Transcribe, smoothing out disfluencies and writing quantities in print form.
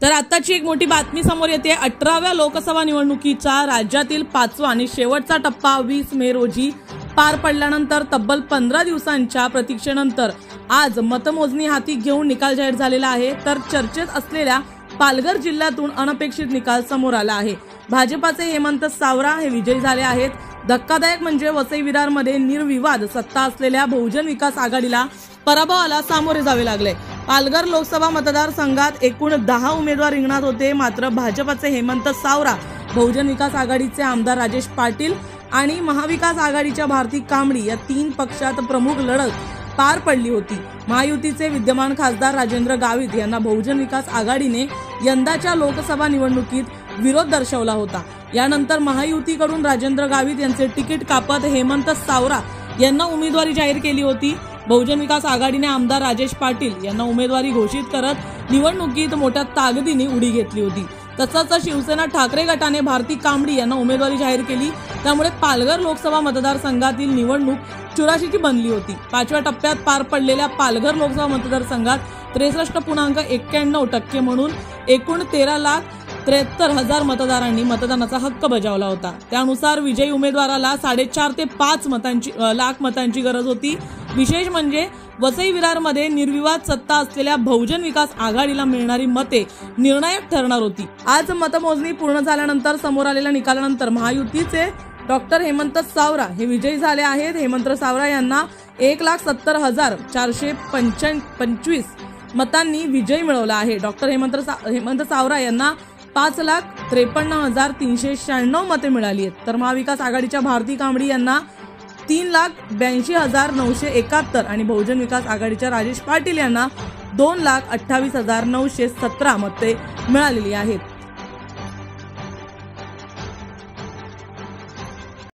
तर आताची एक मोठी बातमी समोर येते। 18व्या लोकसभा निवडणुकीचा राज्यातील 5वा आणि शेवटचा टप्पा 20 मे रोजी पार पडल्यानंतर तब्बल 15 दिवसांच्या प्रतीक्षेनंतर आज मतमोजणी हाती घेऊन निकाल जाहीर झालेला आहे। तर चर्चेत असलेल्या पालघर जिल्ह्यातून अनपेक्षित निकाल समोर आला आहे। भाजपाचे हेमंत सावरा हे विजयी झाले आहेत। धक्कादायक म्हणजे वसई विरारमध्ये निर्विवाद सत्ता असलेल्या बहुजन विकास आघाडीला पराभवाला सामोरे जावे लागले। पालघर लोकसभा मतदारसंघात एकूण 10 उमेदवार रिंगणात होते, मात्र भाजपाचे हेमंत सावरा, बहुजन विकास आघाडीचे आमदार राजेश पाटील आणि महाविकास आघाडीच्या भारती कांबडी या 3 पक्षात प्रमुख लढत पार पडली होती। महायुतीचे विद्यमान खासदार राजेंद्र गावित यांना बहुजन विकास आघाडीने यंदाच्या लोकसभा निवडणुकीत विरोध दर्शवला होता। यानंतर महायुतीकडून राजेंद्र गावित यांचे तिकीट कापत हेमंत सावरा यांना उमेदवारी जाहीर केली होती। बहुजन विकास आघाडीने आमदार राजेश पाटील यांना उमेदवारी घोषित करत निवडणुकीत मोठ्या ताकदीने उडी घेतली होती। तसंच शिवसेना ठाकरे गटाने भारती कांबडी यांना उमेदवारी जाहीर केली। त्यामुळे पालघर लोकसभा मतदारसंघातील निवडणूक चुराशीची बनली होती। 5व्या टप्प्यात पार पडलेल्या पालघर लोकसभा मतदारसंघात 63.91% म्हणून एकूण 13,73,000 मतदारांनी मतदानाचा हक्क बजावला होता। त्यानुसार विजयी उमेदवाराला 4.5 ते 5 लाख मतांची गरज होती। विशेष म्हणजे वसई विरारमध्ये निर्विवाद सत्ता असलेल्या बहुजन विकास आघाडीला मिळणारी मते निर्णायक ठरणार होती। आज मतमोजणी पूर्ण झाल्यानंतर समोर आलेल्या निकालानंतर महायुतीचे डॉक्टर हेमंत सावरा हे विजयी झाले आहेत। हेमंत सावरा यांना 1,70,425 मतांनी विजय मिळवला आहे। डॉक्टर हेमंत सावरा यांना 5,53,396 मते मिळाली आहेत। तर महाविकास आघाडीच्या भारती कांबडी यांना 3,82,971 आणि बहुजन विकास आघाडीच्या राजेश पाटील यांना 2,28,917 मते मिळालेली आहेत।